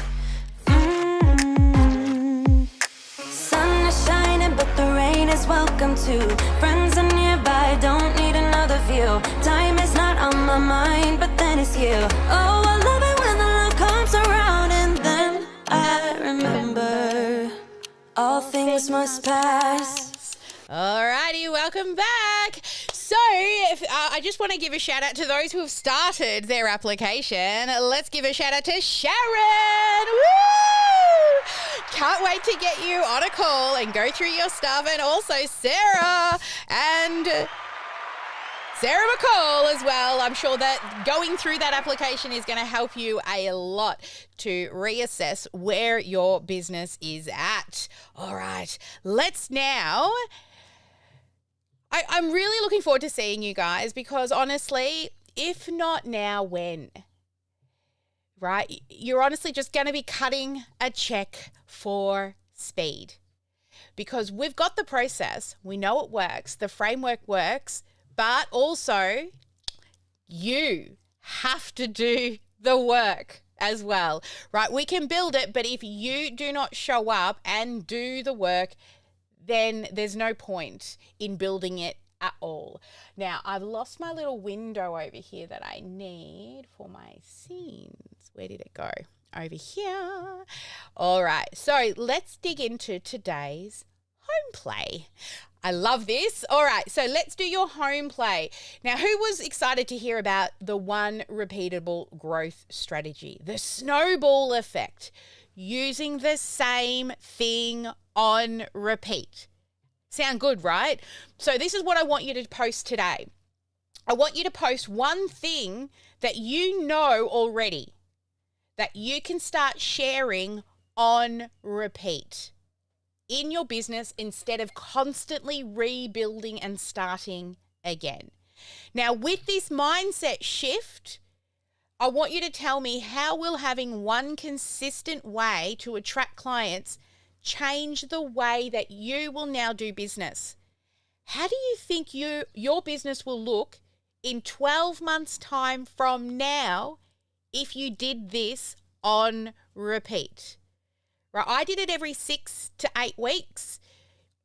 Sun is shining, but the rain is welcome too. Friends are nearby, don't need another view. Time is not on my mind, but then it's here. Oh, I love it when the love comes around, and then I remember all things must pass. Alrighty, welcome back. So, I just want to give a shout out to those who have started their application. Let's give a shout out to Sharon. Woo! Can't wait to get you on a call and go through your stuff. And also Sarah and Sarah McCall as well. I'm sure that going through that application is going to help you a lot to reassess where your business is at. All right, let's now I'm really looking forward to seeing you guys because honestly, if not now, when? Right? You're honestly just going to be cutting a check for speed because we've got the process. We know it works. The framework works, but also you have to do the work as well, right? We can build it, but if you do not show up and do the work, then there's no point in building it at all. Now, I've lost my little window over here that I need for my scenes. Where did it go? Over here. All right, so let's dig into today's home play. I love this. All right, so let's do your home play. Now, who was excited to hear about the one repeatable growth strategy, the snowball effect, using the same thing on repeat? Sound good, right? So this is what I want you to post today. I want you to post one thing that you know already that you can start sharing on repeat in your business instead of constantly rebuilding and starting again. Now, with this mindset shift, I want you to tell me, how will having one consistent way to attract clients change the way that you will now do business? How do you think your business will look in 12 months' time from now if you did this on repeat? Right, I did it every 6 to 8 weeks,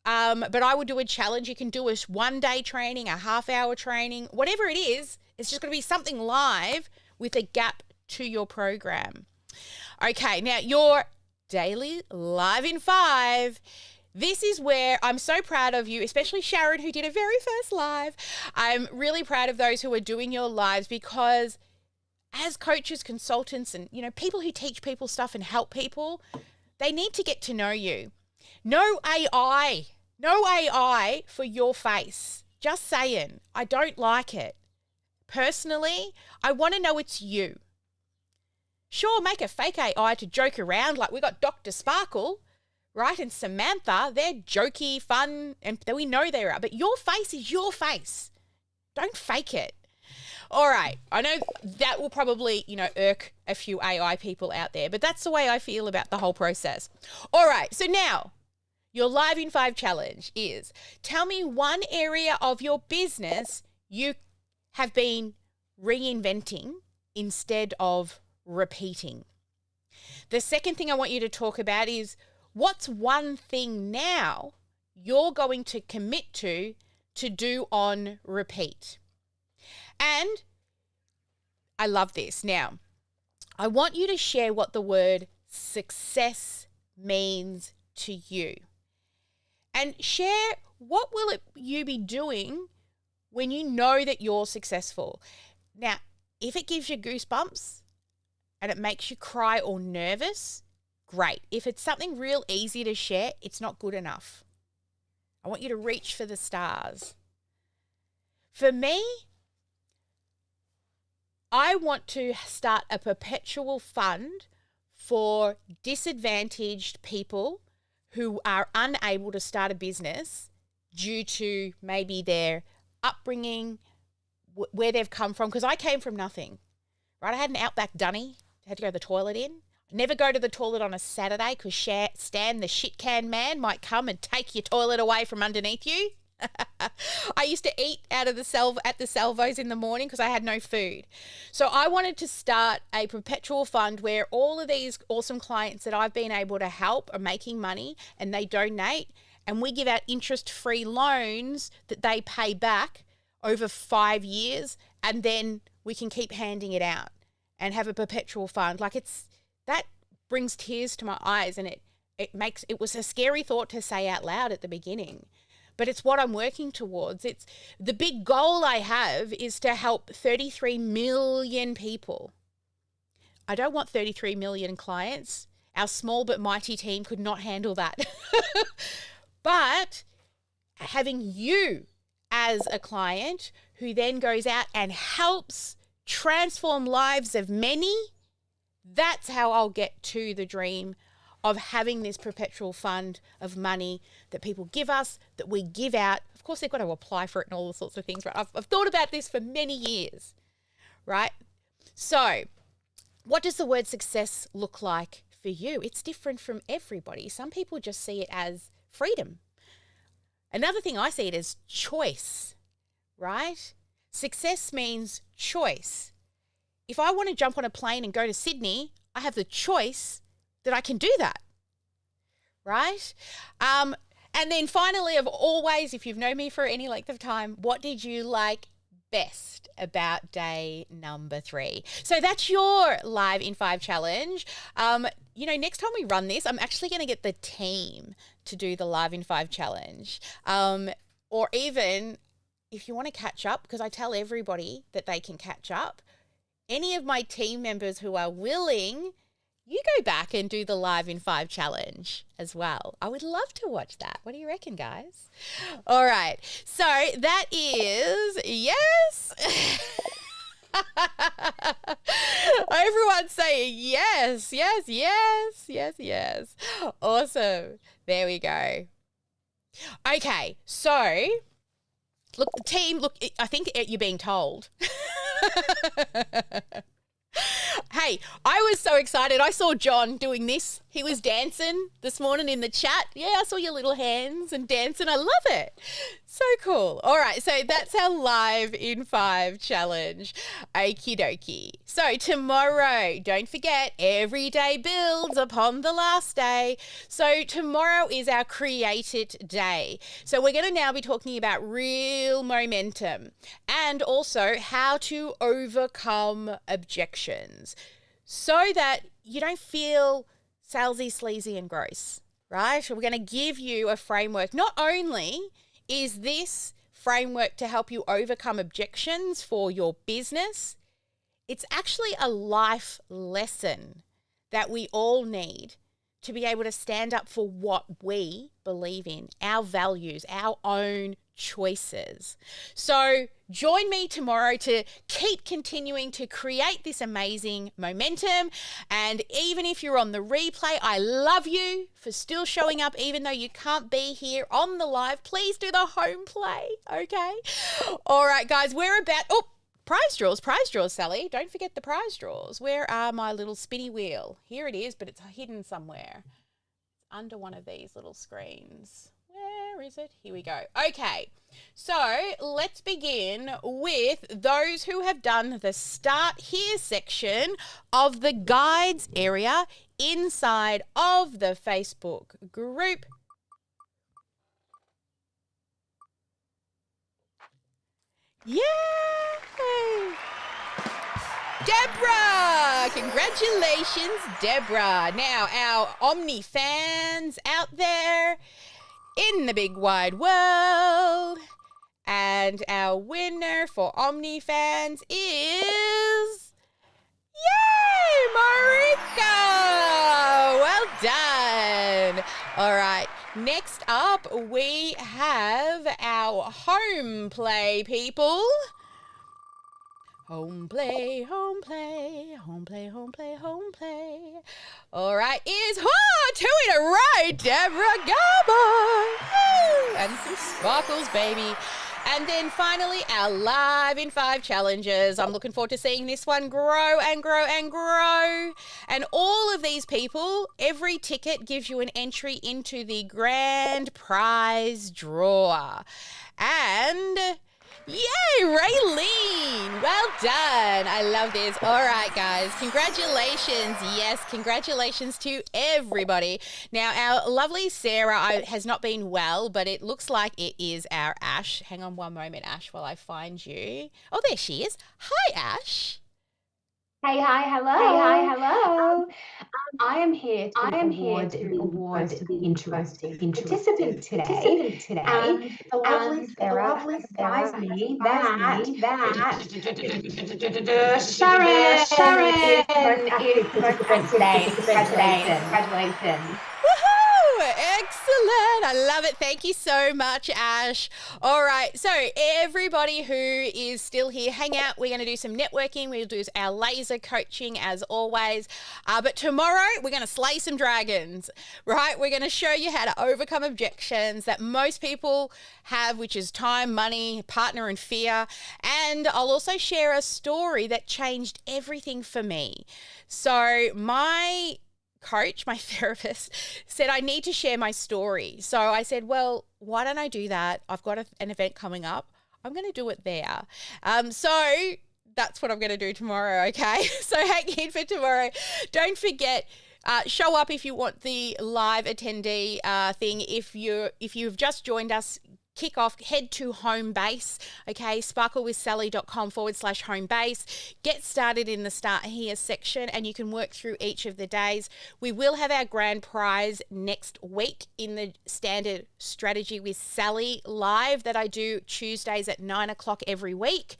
but I would do a challenge. You can do a one-day training, a half-hour training, whatever it is. It's just going to be something live with a gap to your program. Okay, now your daily live in 5. This is where I'm so proud of you, especially Sharon, who did a very first live. I'm really proud of those who are doing your lives because as coaches, consultants, and people who teach people stuff and help people, they need to get to know you. No AI for your face. Just saying, I don't like it. Personally, I want to know it's you. Sure, make a fake AI to joke around, like we got Dr. Sparkle, right, and Samantha. They're jokey, fun, and we know they are. But your face is your face. Don't fake it. All right, I know that will probably, irk a few AI people out there, but that's the way I feel about the whole process. All right, so now your Live in 5 challenge is, tell me one area of your business you have been reinventing instead of repeating. The second thing I want you to talk about is, what's one thing now you're going to commit to do on repeat? And I love this. Now, I want you to share what the word success means to you. And share, what will you be doing when you know that you're successful? Now, if it gives you goosebumps and it makes you cry or nervous, great. If it's something real easy to share, it's not good enough. I want you to reach for the stars. For me, I want to start a perpetual fund for disadvantaged people who are unable to start a business due to maybe their upbringing, where they've come from. Because I came from nothing, right? I had an Outback Dunny, had to go to the toilet in. Never go to the toilet on a Saturday because Stan, the shit can man, might come and take your toilet away from underneath you. I used to eat out of at the salvos in the morning because I had no food. So I wanted to start a perpetual fund where all of these awesome clients that I've been able to help are making money and they donate, and we give out interest-free loans that they pay back over 5 years, and then we can keep handing it out and have a perpetual fund. That brings tears to my eyes, and it was a scary thought to say out loud at the beginning. But it's what I'm working towards. It's the big goal I have is to help 33 million people. I don't want 33 million clients. Our small but mighty team could not handle that. But having you as a client who then goes out and helps transform lives of many, that's how I'll get to the dream of having this perpetual fund of money that people give us, that we give out of course they've got to apply for it and all the sorts of things, right? I've thought about this for many years, right? So what does the word success look like for you? It's different from everybody. Some people just see it as freedom. Another thing, I see it as choice, right? Success means choice. If I want to jump on a plane and go to Sydney, I have the choice that I can do that, right? And then finally, of always, if you've known me for any length of time, what did you like best about day number 3? So that's your Live in 5 challenge. Next time we run this, I'm actually going to get the team to do the Live in 5 challenge. Or even if you want to catch up, because I tell everybody that they can catch up, any of my team members who are willing, you go back and do the Live in 5 challenge as well. I would love to watch that. What do you reckon, guys? All right. So that is, yes. Everyone's saying yes, yes, yes, yes, yes. Awesome. There we go. Okay. So, look, the team, look, I think you're being told. Hey, I was so excited. I saw John doing this. He was dancing this morning in the chat. Yeah, I saw your little hands and dancing. I love it. So cool. All right, so that's our Live in 5 challenge. Okie dokie. So tomorrow, don't forget, every day builds upon the last day. So tomorrow is our Create It Day. So we're going to now be talking about real momentum and also how to overcome objections so that you don't feel salesy, sleazy and gross, right? We're going to give you a framework. Not only is this framework to help you overcome objections for your business, it's actually a life lesson that we all need to be able to stand up for what we believe in, our values, our own choices. So join me tomorrow to keep continuing to create this amazing momentum. And even if you're on the replay, I love you for still showing up even though you can't be here on the live. Please do the home play, okay? All right, guys, we're about... Oh, prize draws, Sally. Don't forget the prize draws. Where are my little spinny wheel? Here it is, but it's hidden somewhere. It's under one of these little screens. Where is it? Here we go. Okay, so let's begin with those who have done the Start Here section of the guides area inside of the Facebook group. Yay! Deborah! Congratulations, Deborah. Now, our Omni fans out there in the big wide world, and our winner for Omni fans is... Yay, Marika! Well done. All right, next up we have our home play people. Home play, home play, home play, home play, home play. All right, is 2 in a row, Deborah Garbo. And some sparkles, baby. And then finally, our Live in 5 challenges. I'm looking forward to seeing this one grow and grow and grow. And all of these people, every ticket gives you an entry into the grand prize draw. And... yay, Raylene. Well done. I love this. All right, guys. Congratulations. Yes, congratulations to everybody. Now, our lovely Sarah has not been well, but it looks like it is our Ash. Hang on one moment, Ash, while I find you. Oh, there she is. Hi, Ash. Hey, hi, hello. Hey, hi, hello. I am here to award the interesting participant today. And the lovely Sarah advised me that Sharon is the participant today. Congratulations. Woohoo! Excellent. I love it. Thank you so much, Ash. All right. So everybody who is still here, hang out. We're going to do some networking. We'll do our laser coaching as always. But tomorrow we're going to slay some dragons, right? We're going to show you how to overcome objections that most people have, which is time, money, partner, and fear. And I'll also share a story that changed everything for me. So my coach, my therapist, said I need to share my story. So I said, well, why don't I do that? I've got an event coming up. I'm going to do it there. So that's what I'm going to do tomorrow, okay? So hang in for tomorrow. Don't forget, show up if you want the live attendee thing. If you've just joined us, kick off, head to home base, okay, sparklewithsally.com/home base. Get started in the start here section and you can work through each of the days. We will have our grand prize next week in the standard strategy with Sally live that I do Tuesdays at 9 o'clock every week.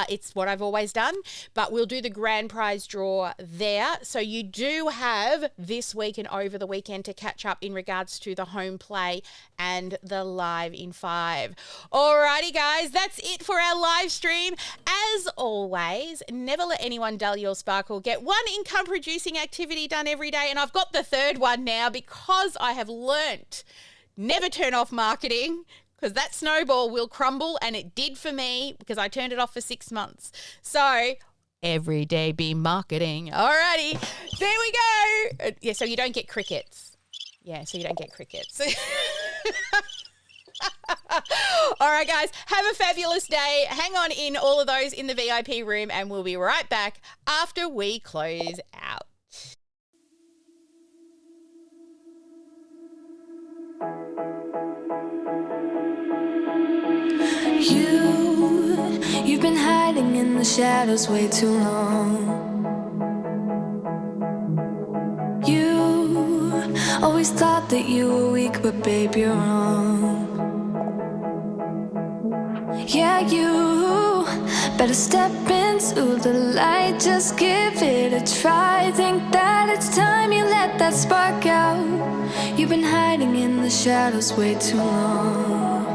It's what I've always done, but we'll do the grand prize draw there. So you do have this week and over the weekend to catch up in regards to the home play and the live in 5. Alrighty, guys, that's it for our live stream. As always, never let anyone dull your sparkle. Get one income producing activity done every day. And I've got the third one now because I have learnt never turn off marketing, because that snowball will crumble, and it did for me because I turned it off for 6 months. So every day be marketing. Alrighty, there we go. Yeah, so you don't get crickets. Yeah, so you don't get crickets. All right, guys, have a fabulous day. Hang on in all of those in the VIP room, and we'll be right back after we close out. You've been hiding in the shadows way too long. You always thought that you were weak, but babe, you're wrong. Yeah, you better step into the light, just give it a try. Think that it's time you let that spark out. You've been hiding in the shadows way too long.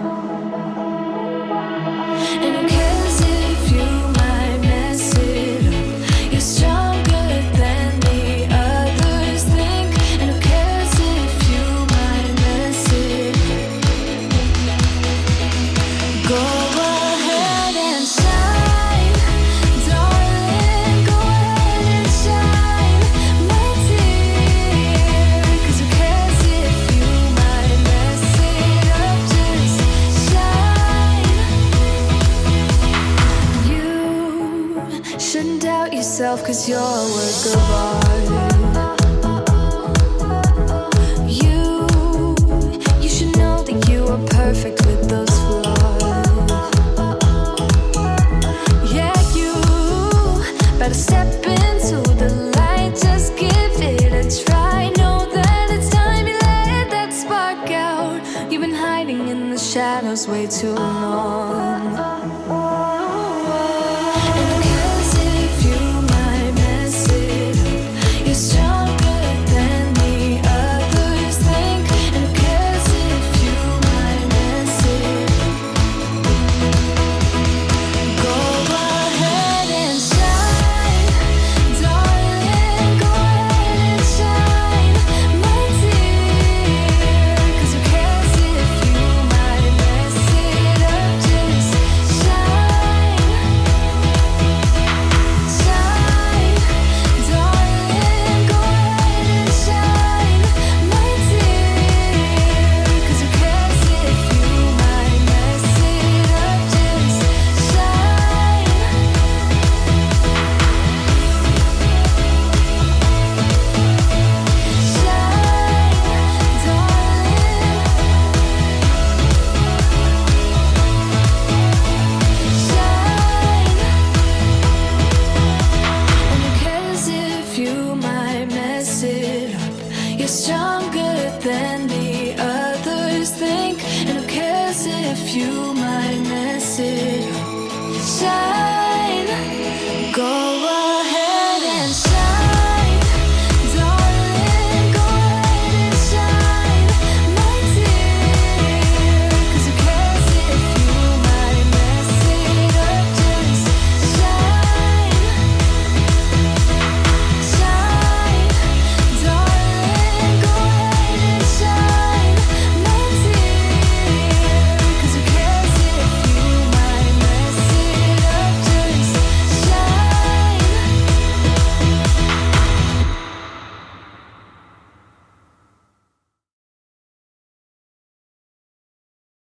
And who cares if you might mess it up? You're stronger than the others think. And who cares if you might mess it up? Go ahead and shine, darling. Go ahead and shine, my dear. 'Cause who cares if you might mess it up? Just shine. You shouldn't doubt yourself, 'cause you're a work of art. You should know that you are perfect